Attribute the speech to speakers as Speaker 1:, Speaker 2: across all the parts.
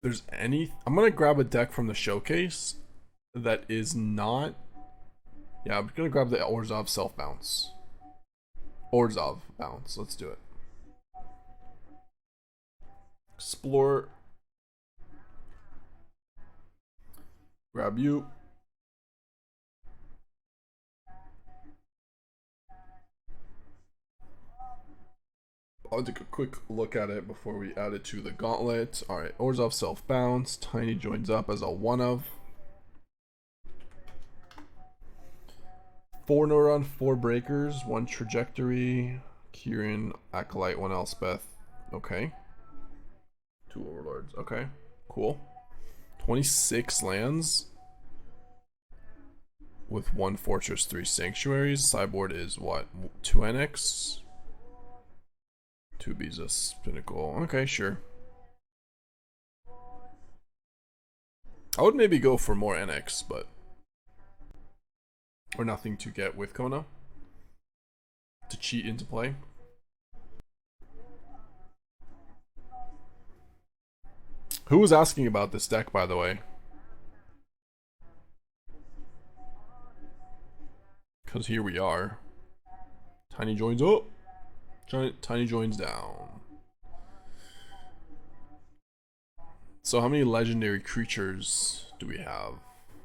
Speaker 1: there's any, I'm gonna grab a deck from the showcase that is not. Yeah, I'm gonna grab the Orzhov self bounce. Orzhov bounce. Let's do it. Explore. Grab you. I'll take a quick look at it before we add it to the gauntlet. Alright, Orzhov self bounce. Tiny joins up as a one of. 4 Neuron, 4 breakers, 1 trajectory. Kirin, Acolyte, 1 Elspeth. Okay. 2 Overlords. Okay. Cool. 26 lands. With 1 Fortress, 3 Sanctuaries. Sideboard is what? 2 Annex? 2 Beza, Pinnacle. Okay, sure. I would maybe go for more Annex, but... or nothing to get with Kona. To cheat into play. Who was asking about this deck, by the way? Because here we are. Tiny joins up. Tiny joins down. So how many legendary creatures do we have?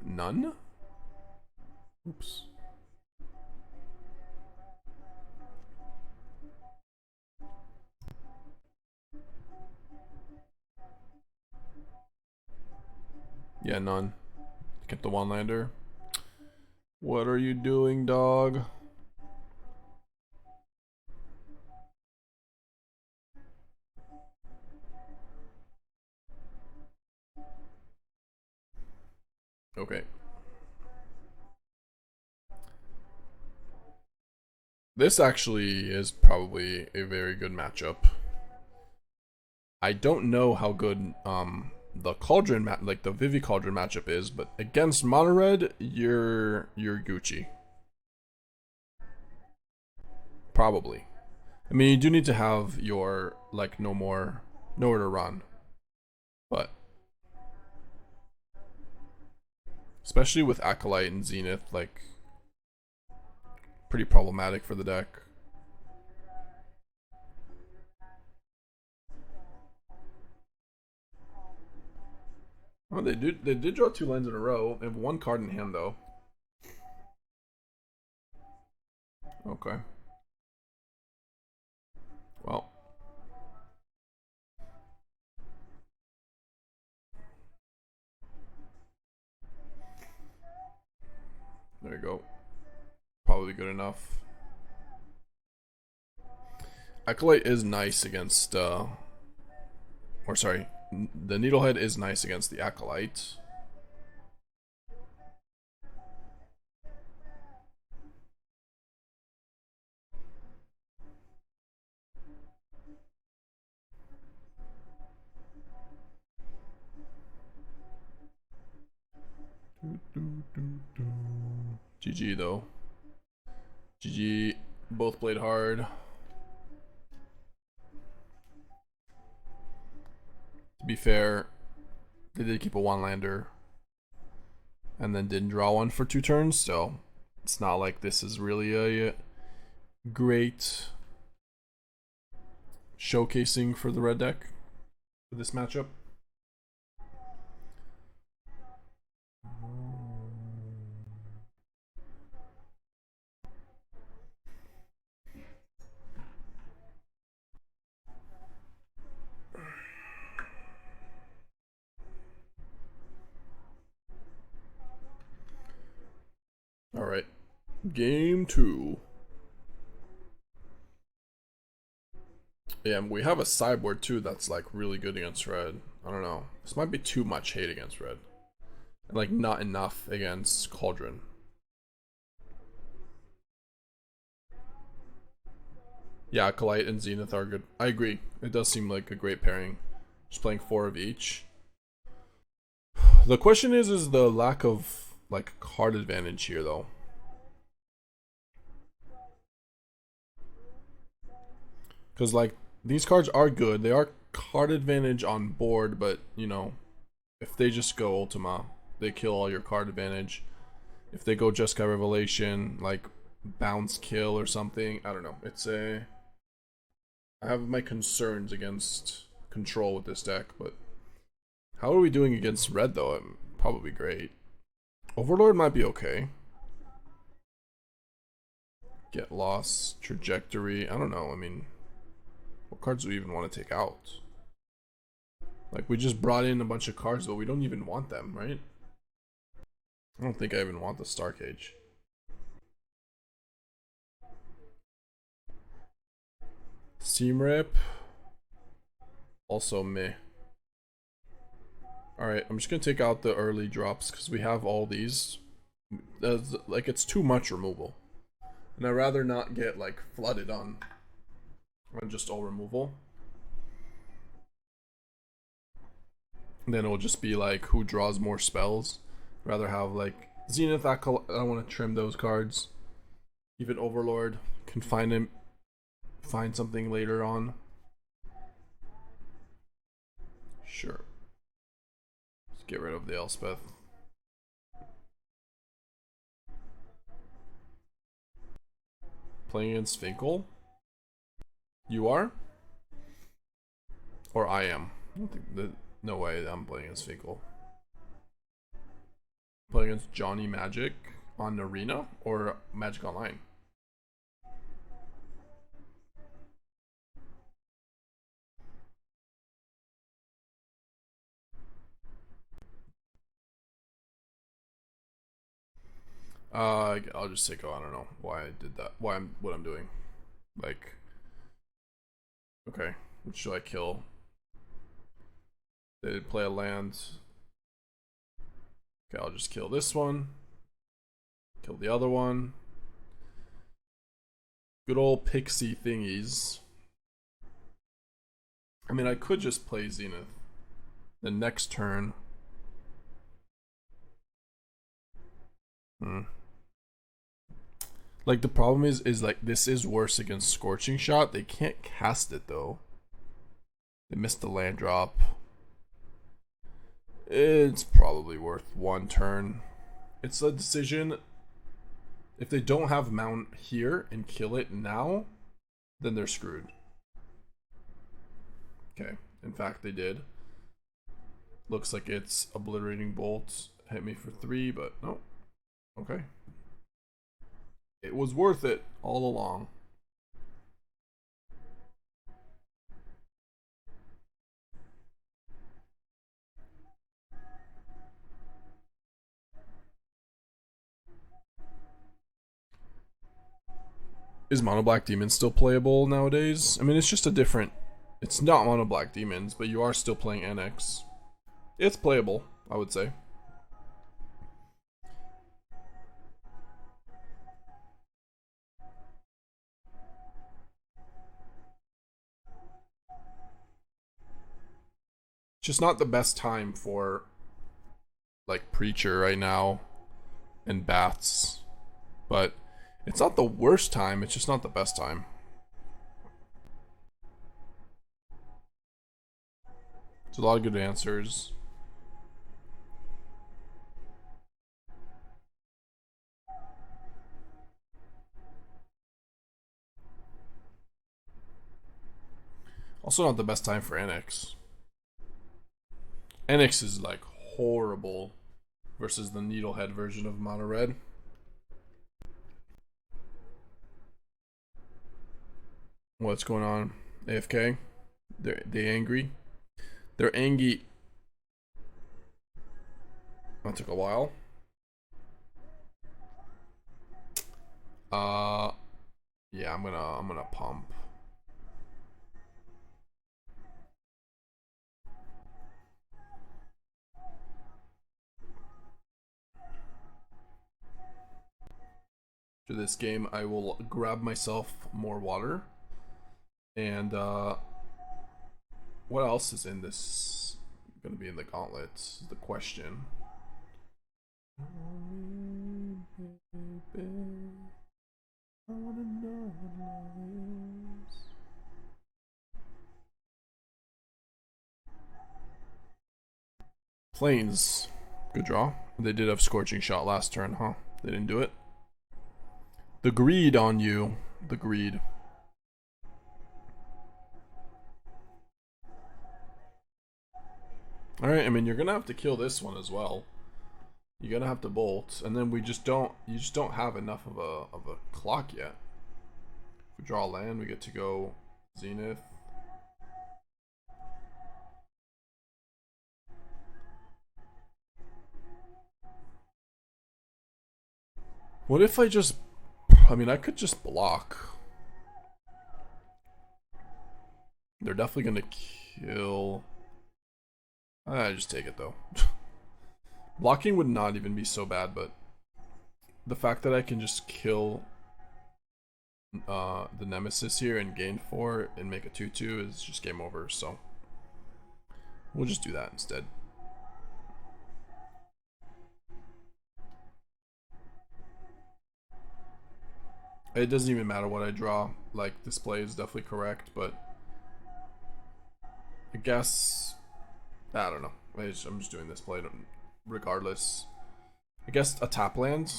Speaker 1: None? Oops. Yeah, none. Get the one-lander. What are you doing, dog? Okay. This actually is probably a very good matchup. I don't know how good the Cauldron like the Vivi Cauldron matchup is, but against Mono Red, you're Gucci. Probably. I mean, you do need to have your like nowhere to run, but especially with Acolyte and Zenith, like pretty problematic for the deck. Oh, they did draw 2 lands in a row. They have 1 card in hand though. Okay. Well. There you go. Probably good enough. Acolyte is nice against or sorry, the Needlehead is nice against the Acolyte. GG though. GG, both played hard. To be fair, they did keep a one-lander and then didn't draw one for 2 turns, so it's not like this is really a great showcasing for the red deck for this matchup. Alright, game 2. Yeah, we have a sideboard too that's like really good against red. I don't know. This might be too much hate against red. And like not enough against Cauldron. Yeah, Acolyte and Zenith are good. I agree. It does seem like a great pairing. Just playing 4 of each. The question is the lack of like card advantage here though. Because like these cards are good. They are card advantage on board, but you know, If they just go Ultima, they kill all your card advantage. If they go Jeskai Revelation, like bounce kill or something, I don't know. I have my concerns against control with this deck, but how are we doing against red though? Probably great. Overlord might be okay. Get lost, trajectory. I don't know. I mean, what cards do we even want to take out? Like, we just brought in a bunch of cards, but we don't even want them, right? I don't think I even want the Starcage. Steam Rip. Also meh. Alright, I'm just gonna take out the early drops because we have all these. Like, it's too much removal. And I'd rather not get, like, flooded on just all removal. And then it'll just be like, who draws more spells? I'd rather have, like, Zenith Acolyte. I don't want to trim those cards. Even Overlord. Can find something later on. Sure. Let's get rid of the Elspeth. Playing against Finkel? You are? Or I am? I don't think that. No way I'm playing against Finkel. Playing against Johnny Magic on Arena or Magic Online? I'll just say go. I don't know why I did that. What I'm doing. Like, okay, what should I kill? They did play a land. Okay, I'll just kill this one. Kill the other one. Good old Pixie thingies. I mean, I could just play Zenith. The next turn. Like, the problem is like, this is worse against Scorching Shot. They can't cast it though. They missed the land drop. It's probably worth one turn. It's a decision. If they don't have Mount here and kill it now, then they're screwed. Okay, in fact they did. Looks like it's Obliterating Bolt. Hit me for 3, but no. Okay. It was worth it all along. Is Mono Black Demons still playable nowadays? I mean, it's just a different... It's not Mono Black Demons, but you are still playing Annex. It's playable, I would say. Just not the best time for, like, Preacher right now and Bats. But it's not the worst time, it's just not the best time. There's a lot of good answers. Also not the best time for Annex. Annex is, like, horrible versus the Needlehead version of Mono Red. What's going on? AFK? They angry? They're angry. That took a while. Yeah, I'm gonna pump. For this game, I will grab myself more water. And what else is in this? Gonna be in the gauntlet is the question. Plains. Good draw. They did have Scorching Shot last turn, huh? They didn't do it. The greed on you. The greed. Alright, I mean, you're gonna have to kill this one as well. You're gonna have to bolt, and then you just don't have enough of a clock yet. If we draw a land, we get to go Zenith. What if I just... I mean, I could just block. They're definitely gonna kill... I just take it though. Blocking would not even be so bad, but the fact that I can just kill the Nemesis here and gain 4 and make a 2/2 is just game over, so we'll just do that instead. It doesn't even matter what I draw. Like, this play is definitely correct, but I guess I don't know. I'm just doing this play regardless. I guess a tap land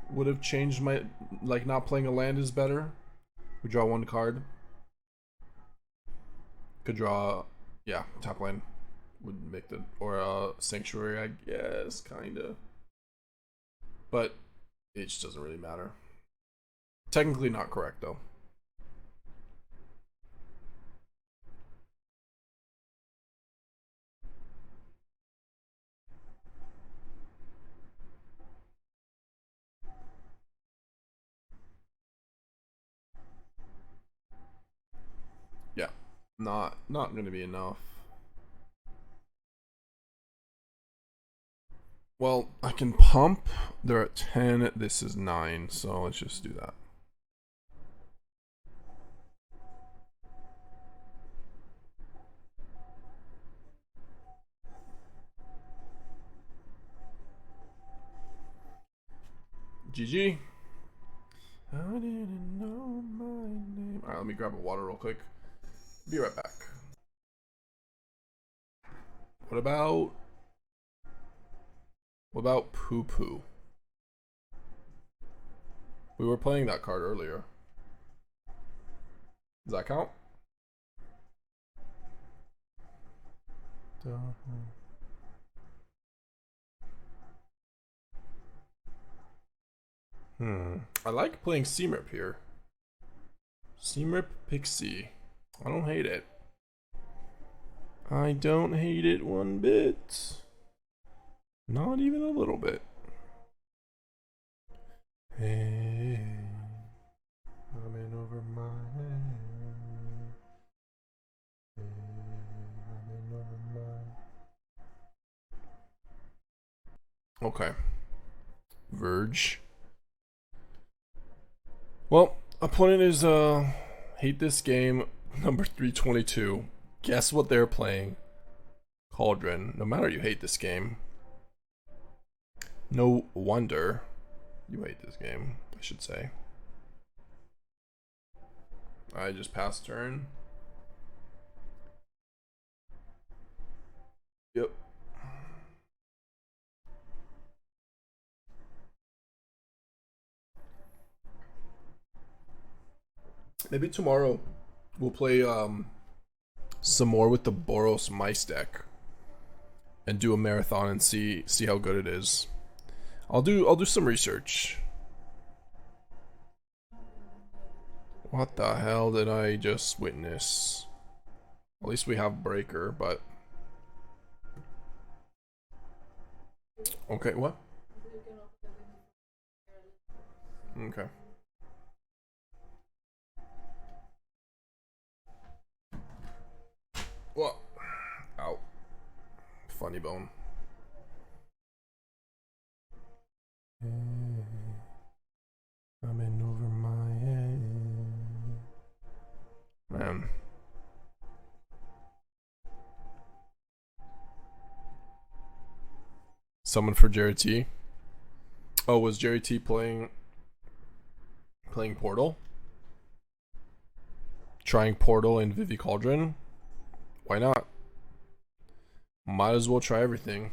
Speaker 1: would have changed my... Like, not playing a land is better. We draw 1 card. Could draw... Yeah, tap land would make the... Or a Sanctuary, I guess, kinda. But it just doesn't really matter. Technically not correct, though. Yeah, not gonna be enough. Well, I can pump. They're at 10. This is 9, so let's just do that. GG. I didn't know my name. Alright, let me grab a water real quick. Be right back. What about Poo Poo? We were playing that card earlier. Does that count? I like playing Seamrip here. Seamrip Pixie. I don't hate it. I don't hate it one bit. Not even a little bit. Hey, I'm in over my head. Hey, I'm in over my... Okay. Verge. Well, opponent is hate this game number 322. Guess what they're playing? Cauldron. No matter you hate this game. No wonder you hate this game, I should say. I just passed turn. Yep. Maybe tomorrow we'll play some more with the Boros Mice deck and do a marathon and see how good it is. I'll do some research. What the hell did I just witness? At least we have Breaker, but okay, what? Okay. What? Ow. Funny bone. I'm in over my head. Man. Someone for Jerry T. Oh, was Jerry T playing Portal? Trying Portal and Vivi Cauldron? Why not? Might as well try everything.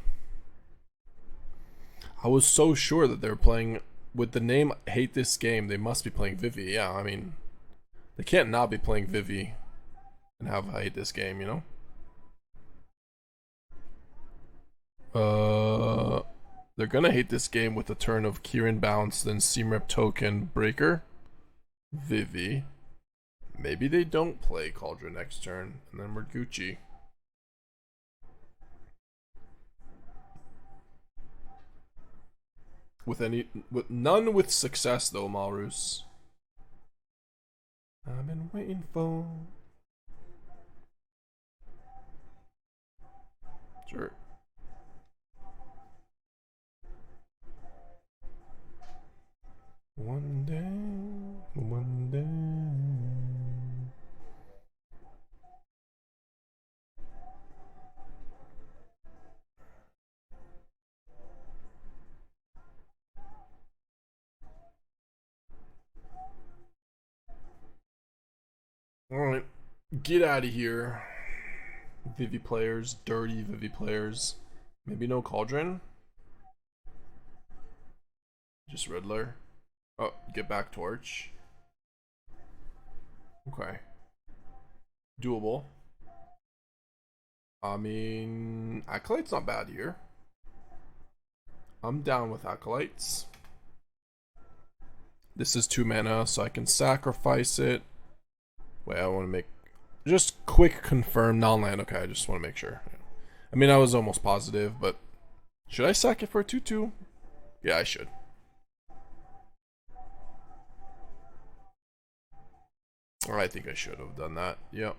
Speaker 1: I was so sure that they were playing with the name Hate This Game. They must be playing Vivi. Yeah, I mean, they can't not be playing Vivi and have Hate This Game, you know? They're gonna hate this game with a turn of Kirin Bounce, then Seamrep Token, Breaker, Vivi. Maybe they don't play Cauldron next turn, and then we're Gucci. With none with success though, Malrus. I've been waiting for. Sure. One day, one day. Alright, get out of here. Vivi players, dirty Vivi players. Maybe no Cauldron? Just Riddler. Oh, get back Torch. Okay. Doable. I mean, Acolyte's not bad here. I'm down with Acolytes. This is 2 mana, so I can sacrifice it. Wait, I want to make... Just quick confirm non-land. Okay, I just want to make sure. I mean, I was almost positive, but... Should I sack it for a 2/2? Yeah, I should. Or I think I should have done that. Yep.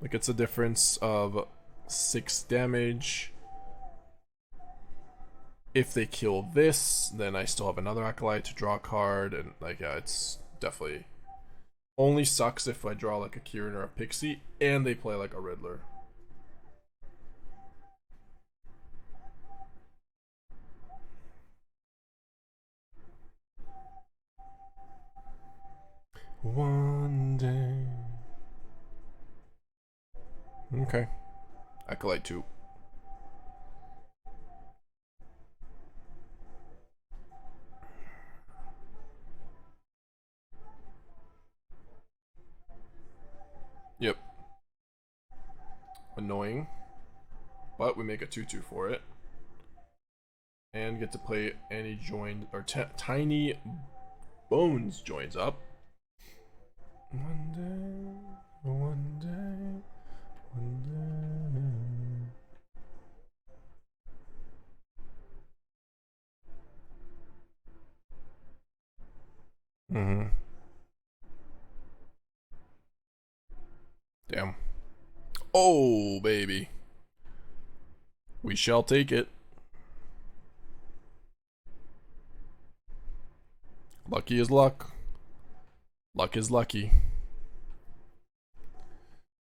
Speaker 1: Like, it's a difference of 6 damage. If they kill this, then I still have another Acolyte to draw a card. And, like, yeah, it's definitely... Only sucks if I draw, like, a Kirin or a Pixie, and they play, like, a Riddler. One day. Okay. Acolyte 2. Yep. Annoying. But we make a 2/2 for it. And get to play any joined or Tiny Bones Joins Up. One day, one day, one day. Mm-hmm. Damn. Oh, baby. We shall take it. Lucky is luck. Luck is lucky.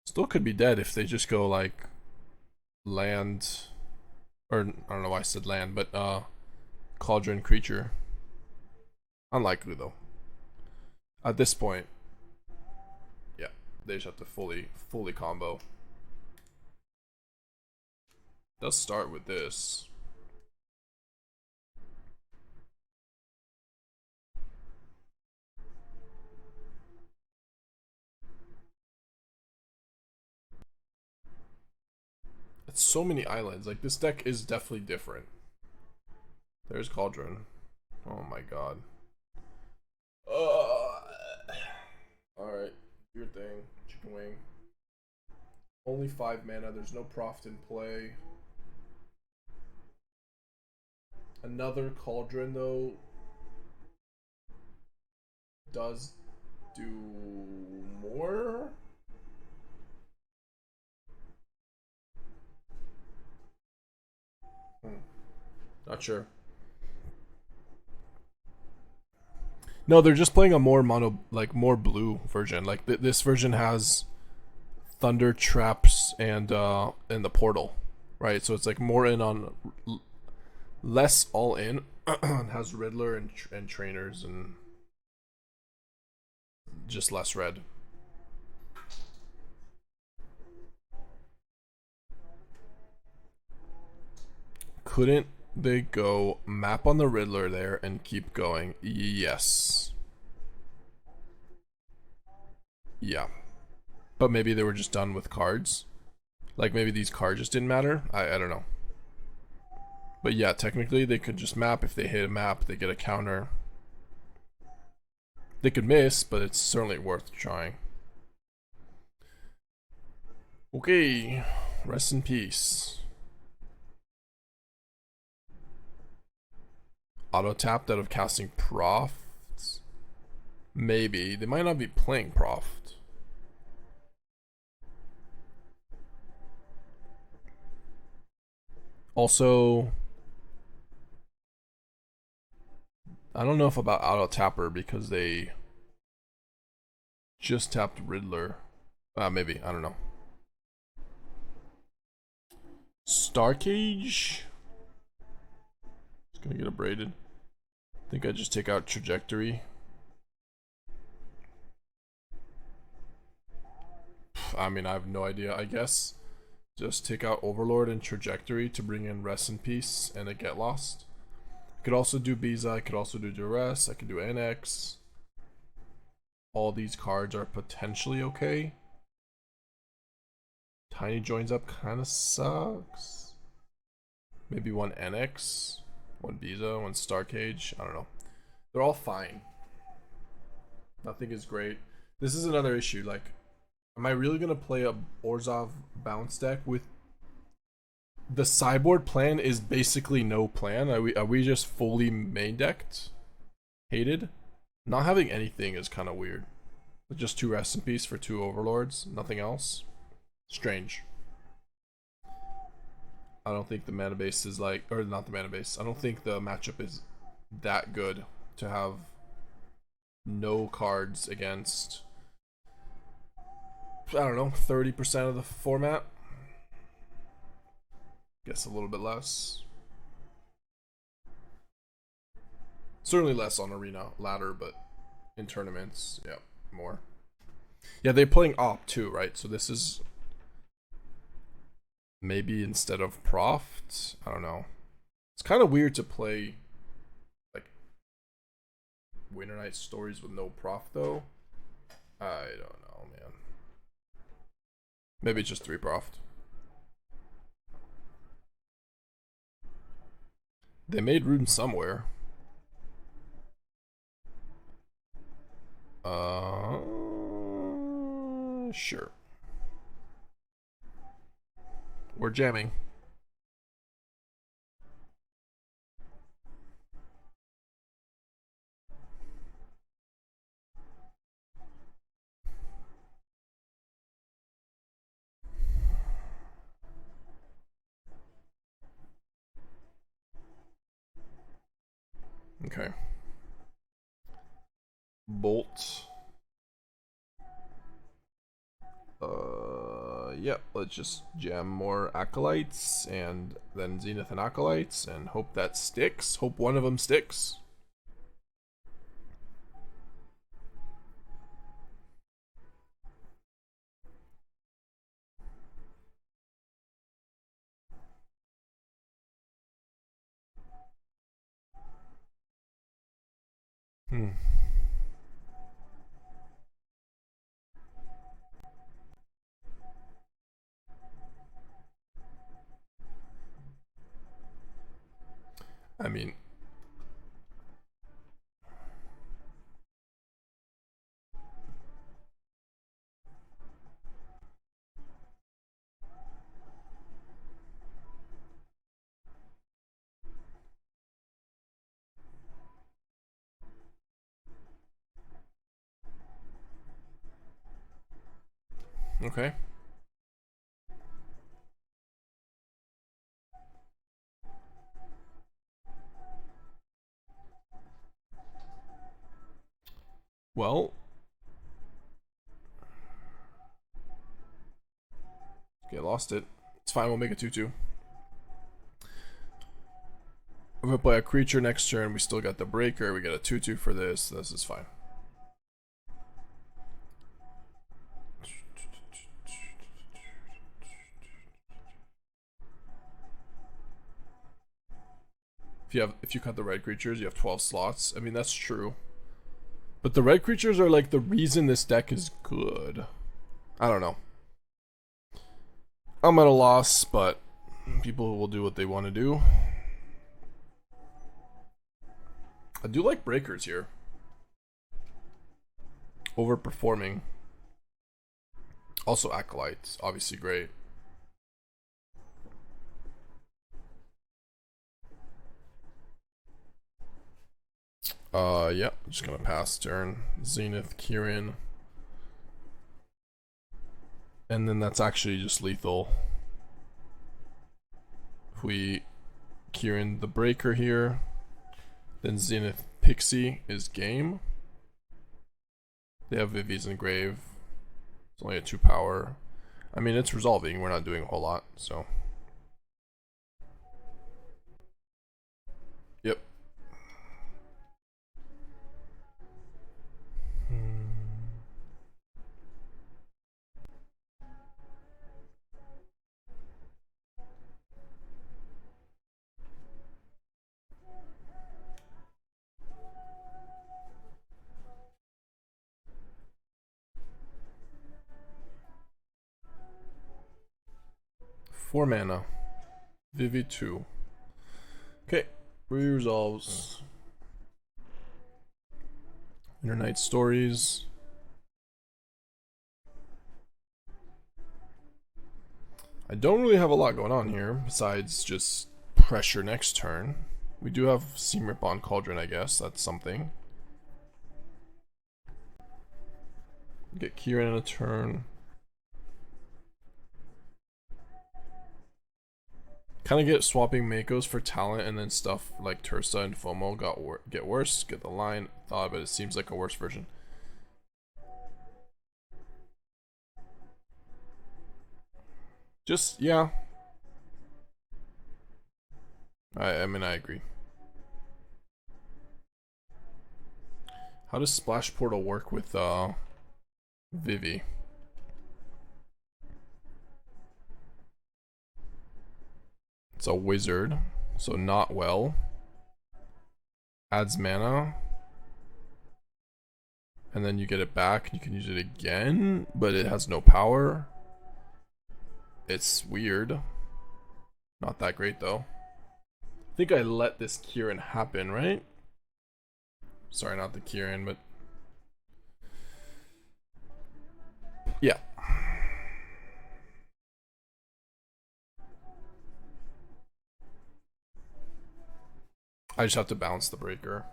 Speaker 1: Still could be dead if they just go like land, or I don't know why I said land, but Cauldron creature. Unlikely though. At this point, yeah, they just have to fully combo. Does start with this. It's so many islands. Like, this deck is definitely different. There's Cauldron. Oh my god. Alright, your thing. Chicken wing. Only 5 mana. There's no Proft in play. Another Cauldron, though, does do more? Not sure. No, they're just playing a more mono, like more blue version. Like this version has Thunder Traps and the Portal, right? So it's like more in on less all in. Has Riddler and trainers and just less red. Couldn't they go map on the Riddler there and keep going? Yes. Yeah. But maybe they were just done with cards. Like maybe these cards just didn't matter. I don't know. But yeah, technically they could just map. If they hit a map, they get a counter. They could miss, but it's certainly worth trying. Okay, rest in peace. Auto tapped out of casting Profts? Maybe. They might not be playing Proft. Also, I don't know if about auto tapper because they just tapped Riddler. Maybe, I don't know. Starcage? It's gonna get abraded. I think I just take out Trajectory. I mean, I have no idea, I guess. Just take out Overlord and Trajectory to bring in Rest in Peace and a Get Lost. I could also do Beza, I could also do Duress, I could do Annex. All these cards are potentially okay. Tiny Joins Up kind of sucks. Maybe one Annex, one Beza, one Starcage, I don't know. They're all fine. Nothing is great. This is another issue, like, am I really gonna play a Orzhov bounce deck with the sideboard plan is basically no plan? Are we just fully main decked? Hated? Not having anything is kind of weird. Just 2 Rest in Peace for 2 Overlords, nothing else. Strange. I don't think the mana base is like, or not the mana base. I don't think the matchup is that good to have no cards against, I don't know, 30% of the format. Guess a little bit less. Certainly less on arena ladder, but in tournaments, yeah, more. Yeah, they're playing op too, right? So this is maybe instead of Proft. I don't know. It's kind of weird to play like Winter Night Stories with no Proft though. I don't know, man. Maybe it's just 3 Proft. They made Rune somewhere. Sure. We're jamming. Okay. Bolt. Yep, let's just jam more Acolytes and then Zenith and Acolytes and hope that sticks. Hope one of them sticks. I mean, okay. Well, okay, lost it. It's fine, we'll make it 2-2. If we play a creature next turn, we still got the breaker, we get a 2-2 for this. This is fine. If you cut the red creatures, you have 12 slots. I mean, that's true. But the red creatures are like the reason this deck is good. I don't know. I'm at a loss, but people will do what they want to do. I do like breakers here. Overperforming. Also Acolytes, obviously great. Yeah, just gonna pass turn. Zenith, Kirin. And then that's actually just lethal. If we Kirin the breaker here, then Zenith Pixie is game. They have Vivi's in grave. It's only a 2 power. I mean, it's resolving. We're not doing a whole lot, so. Yep. Four mana. Vivi 2. Okay. Resolves. Internight Stories. I don't really have a lot going on here besides just pressure next turn. We do have Seamrip on Cauldron, I guess. That's something. Get Kirin in a turn. Kind of get swapping Makos for talent, and then stuff like Tursa and FOMO get worse. Get the line thought, but it seems like a worse version. Just, yeah. I mean, I agree. How does Splash Portal work with Vivi? It's a wizard, so not well. Adds mana. And then you get it back, you can use it again, but it has no power. It's weird. Not that great though. I think I let this Kirin happen, right? Sorry, not the Kirin, but yeah. I just have to bounce the breaker.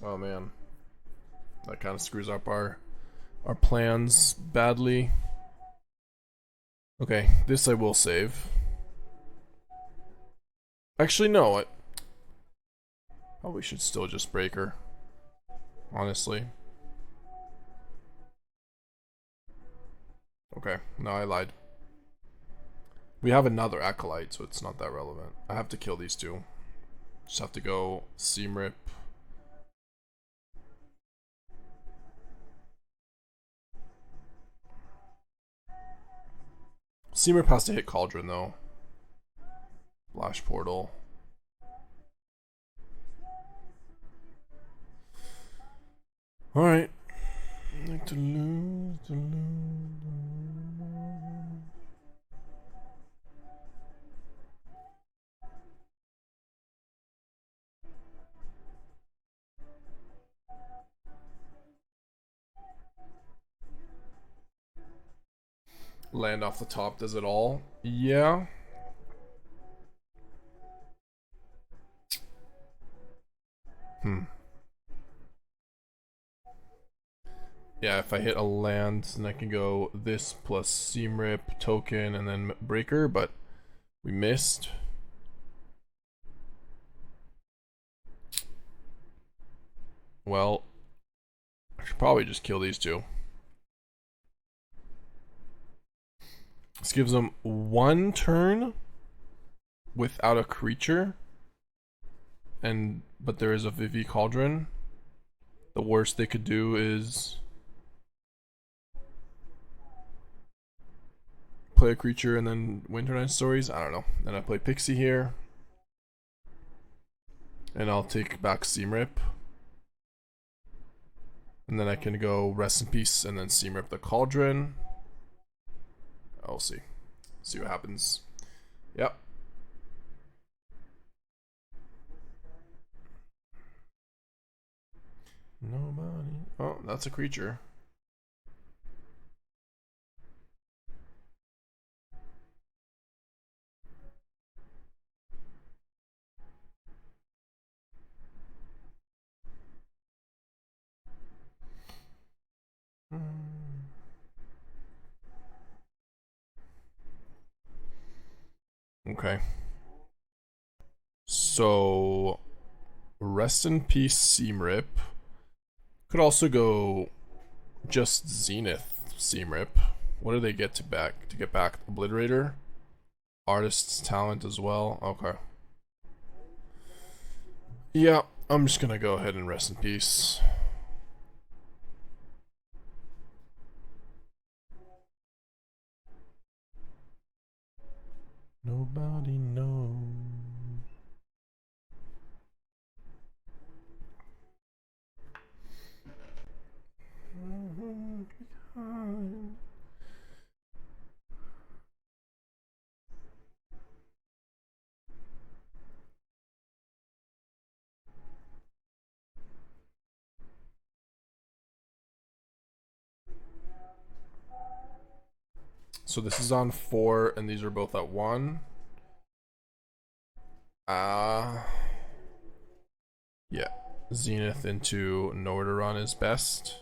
Speaker 1: Oh man. That kind of screws up our plans badly. Okay, this I will save. Actually, no. We should still just break her. Honestly. Okay, no, I lied. We have another Acolyte, so it's not that relevant. I have to kill these two. Just have to go Seamrip. Seamrip has to hit Cauldron though. Flash Portal. Alright. Like to lose, to lose. Land off the top does it all? Yeah. Yeah, if I hit a land, then I can go this plus Seamrip, token, and then breaker, but we missed. Well, I should probably just kill these two. This gives them one turn without a creature, but there is a Vivi Cauldron. The worst they could do is play a creature and then Winter Night Stories. I don't know. Then I play Pixie here. And I'll take back Seamrip. And then I can go Rest in Peace and then Seamrip the Cauldron. I'll see. See what happens. Yep. Nobody. Oh, that's a creature. Okay. So, Rest in Peace Seamrip. Could also go just Zenith Seamrip. What do they get to back? To get back Obliterator? Artist's Talent as well? Okay. Yeah, I'm just gonna go ahead and Rest in Peace. Nobody knows. So this is on 4 and these are both at 1. Yeah. Zenith into nowhere to run is best.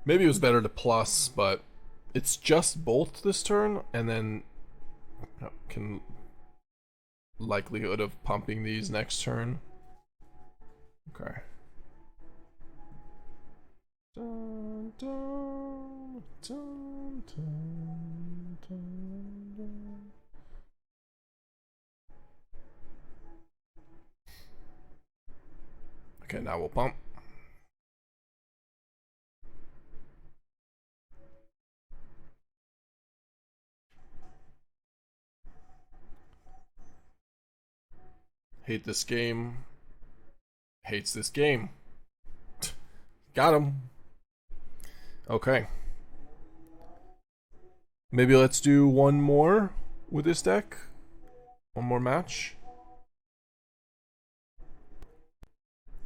Speaker 1: Maybe it was better to plus, but it's just bolt this turn, and then can likelihood of pumping these next turn. Okay. Dun, dun, dun, dun, dun, dun. Okay, now we'll pump. Hate this game. Hates this game. Got him. Okay. Maybe let's do one more with this deck. One more match.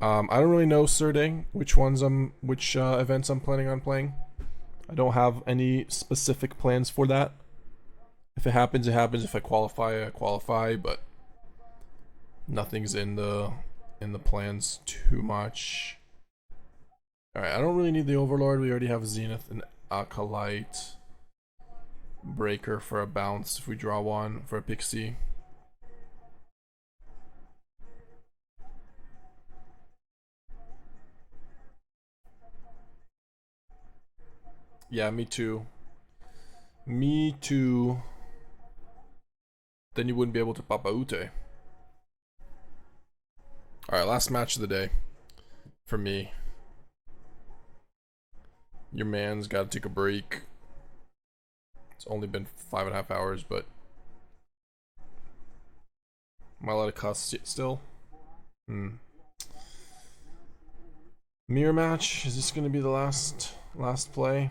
Speaker 1: I don't really know, Serdang, which events I'm planning on playing. I don't have any specific plans for that. If it happens, it happens. If I qualify, I qualify, but nothing's in the plans too much. Alright, I don't really need the Overlord. We already have Zenith and Acolyte. Breaker for a bounce if we draw one for a Pixie. Yeah, me too. Me too. Then you wouldn't be able to Papa Ute. Alright, last match of the day. For me. Your man's gotta take a break. It's only been 5.5 hours, but am I allowed to cuss still? Mirror match. Is this gonna be the last play?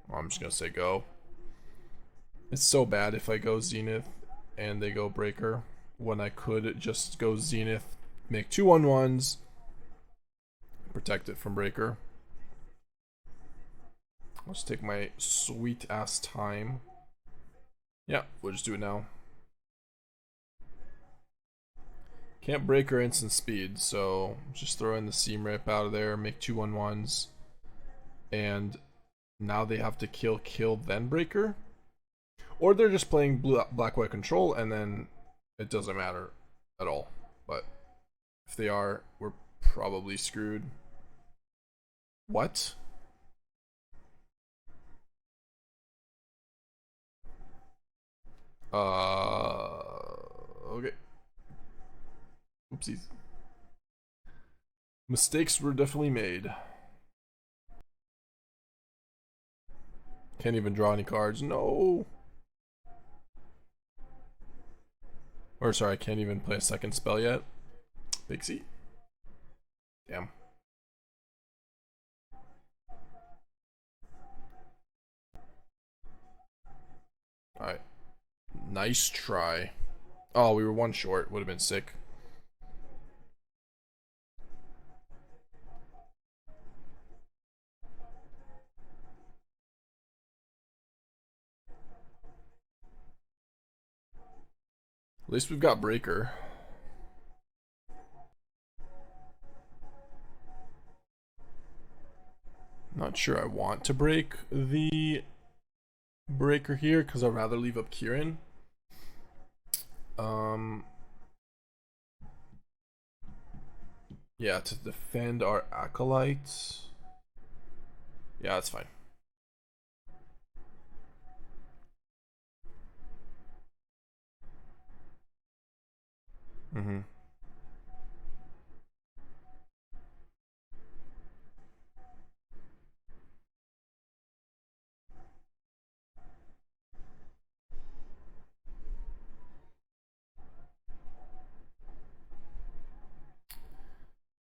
Speaker 1: Oh, I'm just gonna say go. It's so bad if I go Zenith and they go Breaker when I could just go Zenith, make 2/1/1s, protect it from Breaker. Let's take my sweet ass time. Yeah, we'll just do it now. Can't Breaker instant speed, so just throw in the Seamrip out of there, make 2/1/1s, and now they have to kill, then Breaker? Or they're just playing black-white control and then it doesn't matter at all. But if they are, we're probably screwed. What? Okay. Oopsies. Mistakes were definitely made. Can't even draw any cards. No. Or sorry, I can't even play a second spell yet. Pixie. Damn. Alright. Nice try. Oh, we were one short. Would have been sick. At least we've got Breaker. Not sure I want to break the Breaker here because I'd rather leave up Kirin. Yeah, to defend our Acolyte. Yeah, that's fine. Mm-hmm.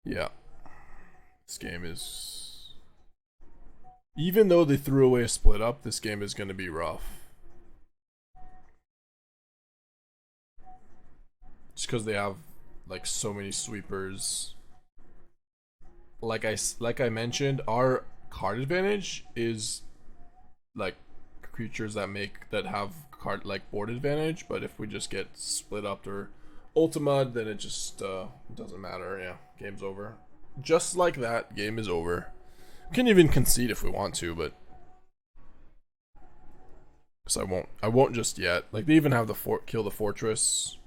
Speaker 1: Yeah. This game is... Even though they threw away a split up, this game is going to be rough. Just because they have like so many sweepers. Like I mentioned, our card advantage is like creatures that have card like board advantage, but if we just get split up or Ultima, then it just doesn't matter. Yeah, game's over. Just like that, game is over. We can even concede if we want to, but because I won't just yet. Like they even have the kill the fortress.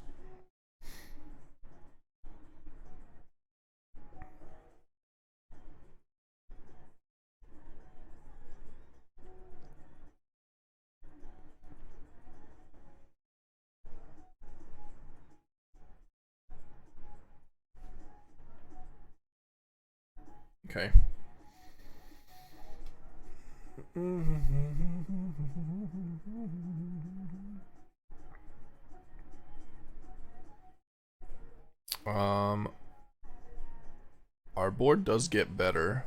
Speaker 1: Okay. Our board does get better.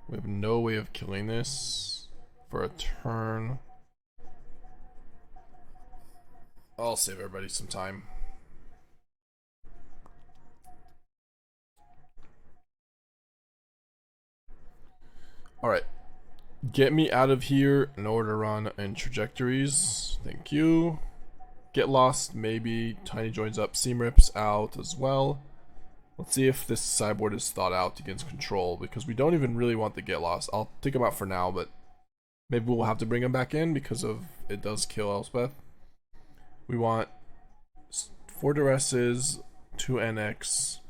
Speaker 1: We have no way of killing this for a turn. I'll save everybody some time. Alright. Get me out of here in order to run in trajectories. Thank you. Get lost, maybe. Tiny joins up. Seam rips out as well. Let's see if this sideboard is thought out against control, because we don't even really want the get lost. I'll take him out for now, but maybe we'll have to bring him back in because of it does kill Elspeth. We want 4 Duresses, 2 Annex,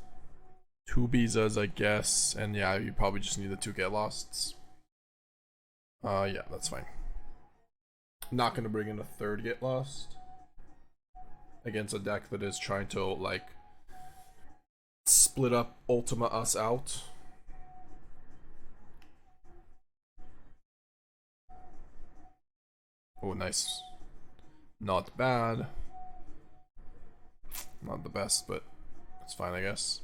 Speaker 1: 2 Bezas, I guess, and yeah, you probably just need the 2 get losts. Yeah, that's fine. Not gonna bring in a 3rd get lost against a deck that is trying to like split up Ultima us out. Oh, nice. Not bad. Not the best, but it's fine, I guess.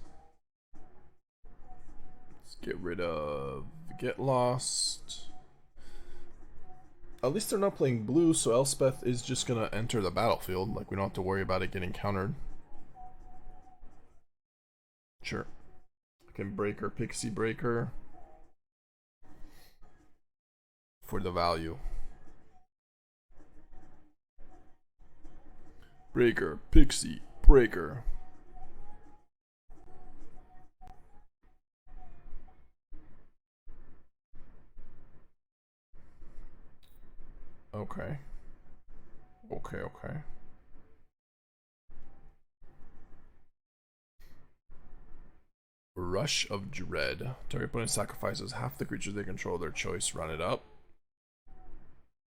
Speaker 1: Let's get rid of Get Lost. At least they're not playing blue, so Elspeth is just gonna enter the battlefield. Like, we don't have to worry about it getting countered. Sure. I can break her Pixie Breaker for the value. Breaker, Pixie, Breaker. Okay. Okay. Rush of Dread. Target opponent sacrifices half the creatures they control their choice, run it up.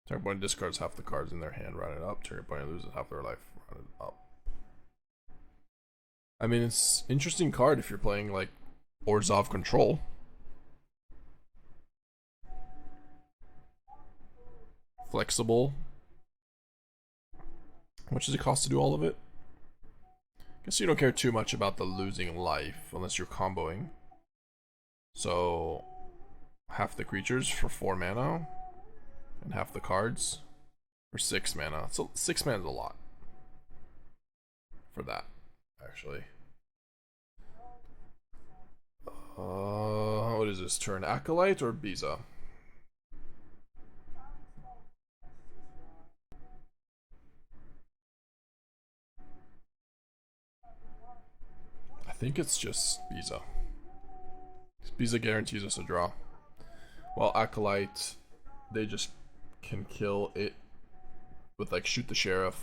Speaker 1: Target opponent discards half the cards in their hand, run it up. Target opponent loses half their life, run it up. I mean, it's interesting card if you're playing like Orzhov control. Flexible. How much does it cost to do all of it? Guess you don't care too much about the losing life unless you're comboing. So half the creatures for 4 mana and half the cards for 6 mana. So 6 mana is a lot for that, actually. What is this turn? Acolyte or Beza? I think it's just Beza. Beza guarantees us a draw. While Acolyte, they just can kill it with like shoot the sheriff.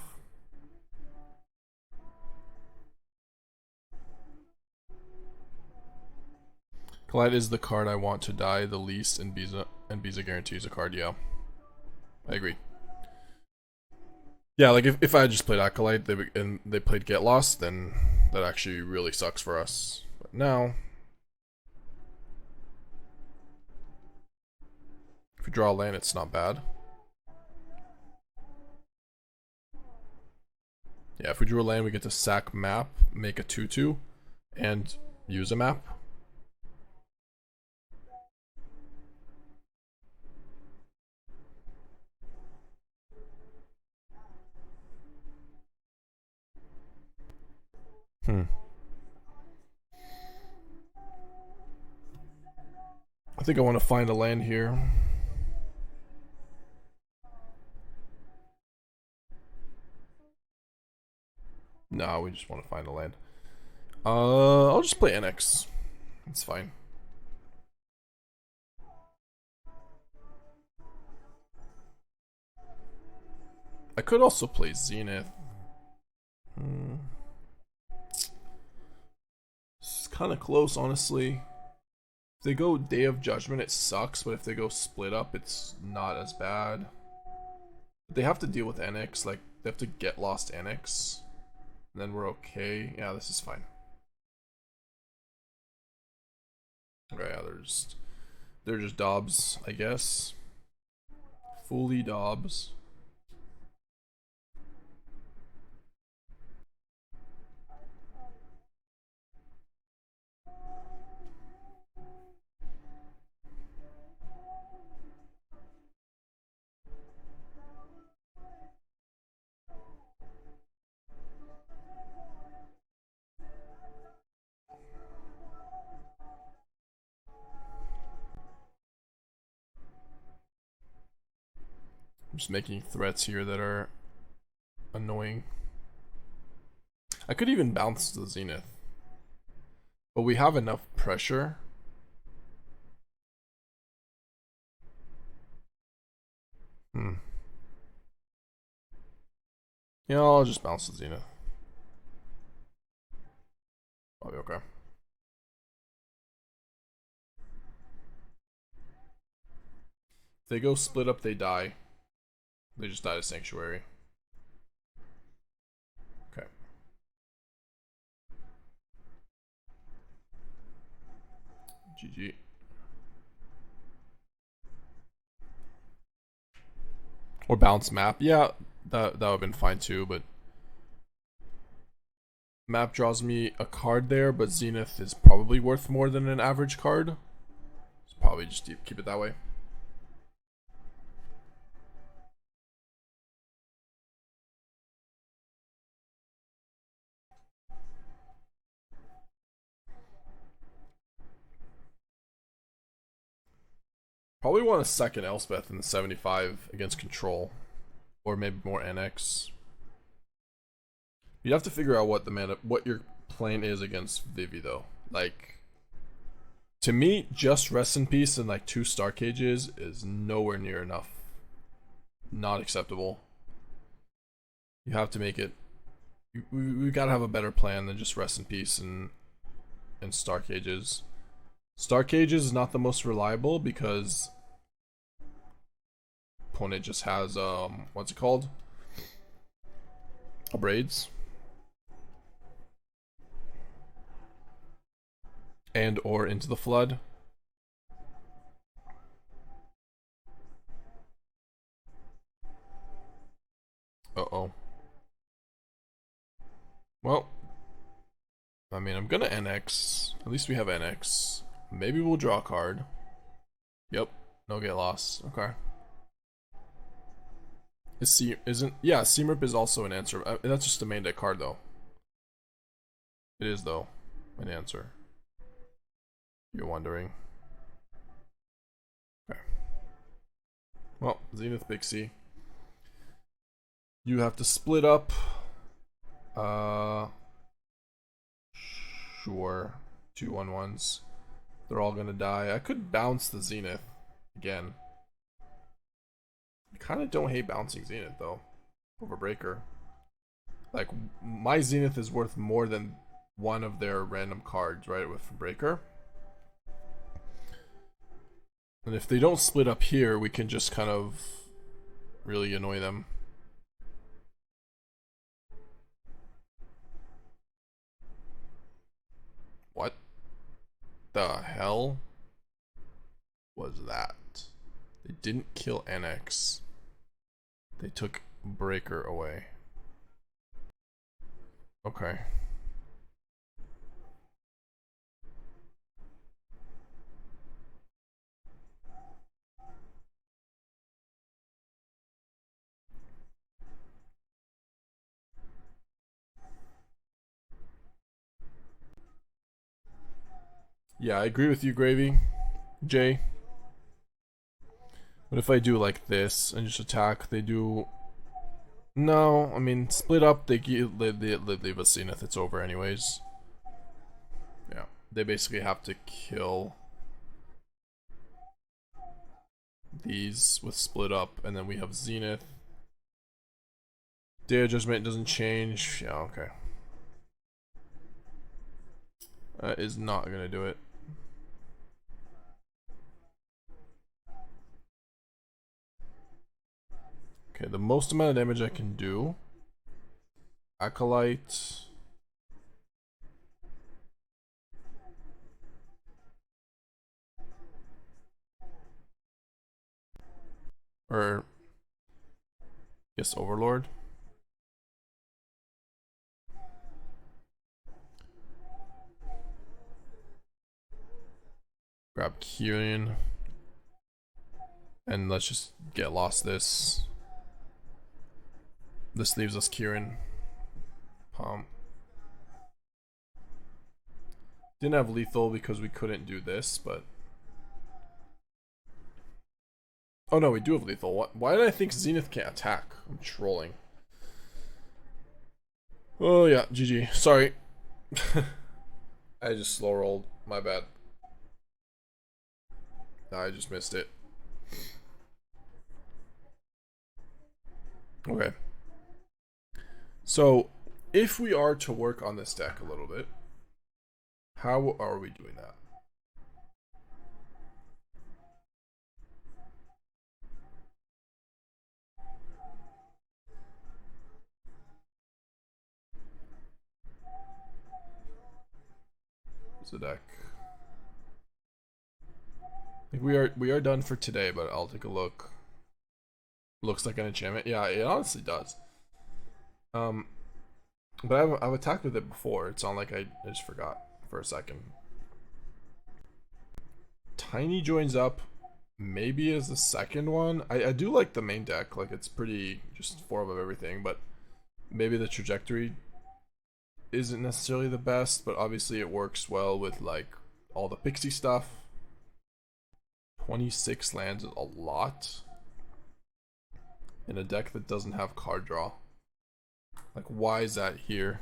Speaker 1: Acolyte is the card I want to die the least, and Beza guarantees a card. Yeah, I agree. Yeah, like if I had just played Acolyte and they played Get Lost, then that actually really sucks for us. But now, if we draw a land, it's not bad. Yeah, if we drew a land, we get to sack map, make a 2/2, and use a map. I think I want to find a land here. No, we just want to find a land. I'll just play Annex. It's fine. I could also play Zenith. It's kind of close, honestly. If they go Day of Judgment, it sucks, but if they go Split Up, it's not as bad. But they have to deal with Annex, like, they have to get lost Annex. And then we're okay. Yeah, this is fine. Okay, yeah, they're just Dobbs, I guess. Fully Dobbs. I'm just making threats here that are annoying. I could even bounce the Zenith. But we have enough pressure. Yeah, I'll just bounce the Zenith. I'll be okay. If they go Split Up, they die. They just die to Sanctuary. Okay. GG. Or bounce map. Yeah, that would have been fine too, but map draws me a card there, but Zenith is probably worth more than an average card. So probably just keep it that way. Probably want a second Elspeth in the 75 against control. Or maybe more Annex. You have to figure out what your plan is against Vivi though. Like, to me, just Rest in Peace and like 2 Starcages is nowhere near enough. Not acceptable. You have to make it. We gotta have a better plan than just Rest in Peace and Starcages. Starcages is not the most reliable because opponent just has what's it called? Braids. and or into the flood. Uh-oh. Well, I mean, I'm gonna Annex. At least we have Annex. Maybe we'll draw a card. Yep. No get lost. Okay. Yeah, Seamrip is also an answer. That's just a main deck card, though. It is, though, an answer. You're wondering. Okay. Well, Zenith Pixie. You have to split up. Sure. 2/1/1s. They're all gonna die. I could bounce the Zenith again. I kind of don't hate bouncing Zenith though over Breaker. Like, my Zenith is worth more than one of their random cards, right, with Breaker. And if they don't split up here, we can just kind of really annoy them. What the hell was that? They didn't kill Annex. They took Breaker away. Okay. Yeah, I agree with you, Gravy. Jay. What if I do like this and just attack? They do... No, I mean, split up, they leave us Zenith, it's over anyways. Yeah, they basically have to kill these with split up, and then we have Zenith. Day of Judgment doesn't change. Yeah, okay. That is not gonna do it. Okay, the most amount of damage I can do. Acolyte. Or, yes, Overlord. Grab Kirin. And let's just get lost this. This leaves us Kirin. Pump. Didn't have lethal because we couldn't do this, but... Oh no, we do have lethal. Why did I think Zenith can't attack? I'm trolling. Oh yeah, GG. Sorry. I just slow rolled. My bad. I just missed it. Okay. So, if we are to work on this deck a little bit, how are we doing that? What's the deck? I think we are done for today, but I'll take a look. Looks like an enchantment. Yeah, it honestly does. But I've attacked with it before. It's not like I just forgot for a second. Tiny Joins Up maybe is the second one. I do like the main deck. Like, it's pretty just 4 of everything, but maybe the trajectory isn't necessarily the best, but obviously it works well with like all the Pixie stuff. 26 lands is a lot in a deck that doesn't have card draw. Like, why is that here?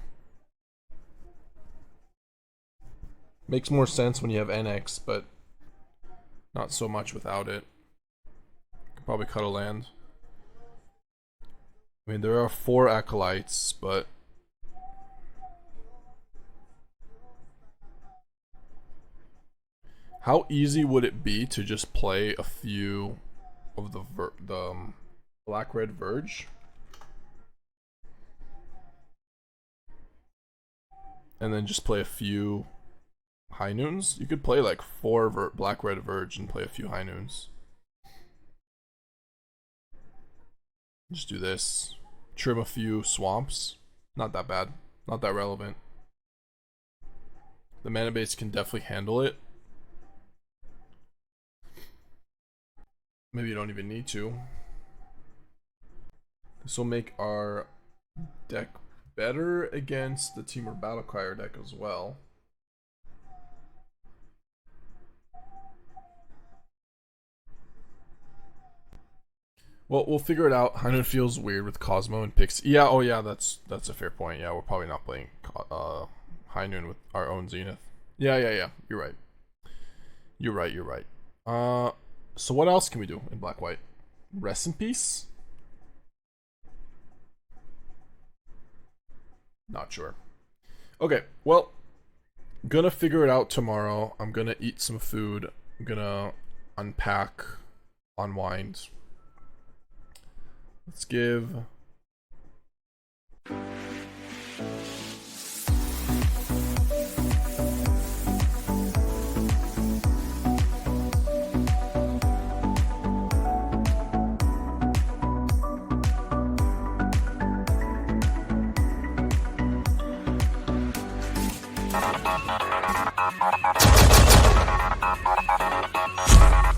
Speaker 1: Makes more sense when you have Annex, but not so much without it. Could probably cut a land. I mean, there are 4 Acolytes, but how easy would it be to just play a few of the Black-Red Verge? And then just play a few high noons. You could play like 4 black-red Verge and play a few high noons. Just do this. Trim a few swamps. Not that bad. Not that relevant. The mana base can definitely handle it. Maybe you don't even need to. This will make our deck better against the Temur Battlecrier deck as well. Well, we'll figure it out. I know it feels weird with Cosmo and Pixie. Yeah, oh yeah, that's a fair point. Yeah, we're probably not playing High Noon with our own Zenith. Yeah. You're right. You're right. So what else can we do in black-white? Rest in peace? Not sure. Okay, well, gonna figure it out tomorrow. I'm gonna eat some food. I'm gonna unpack, unwind. Let's give...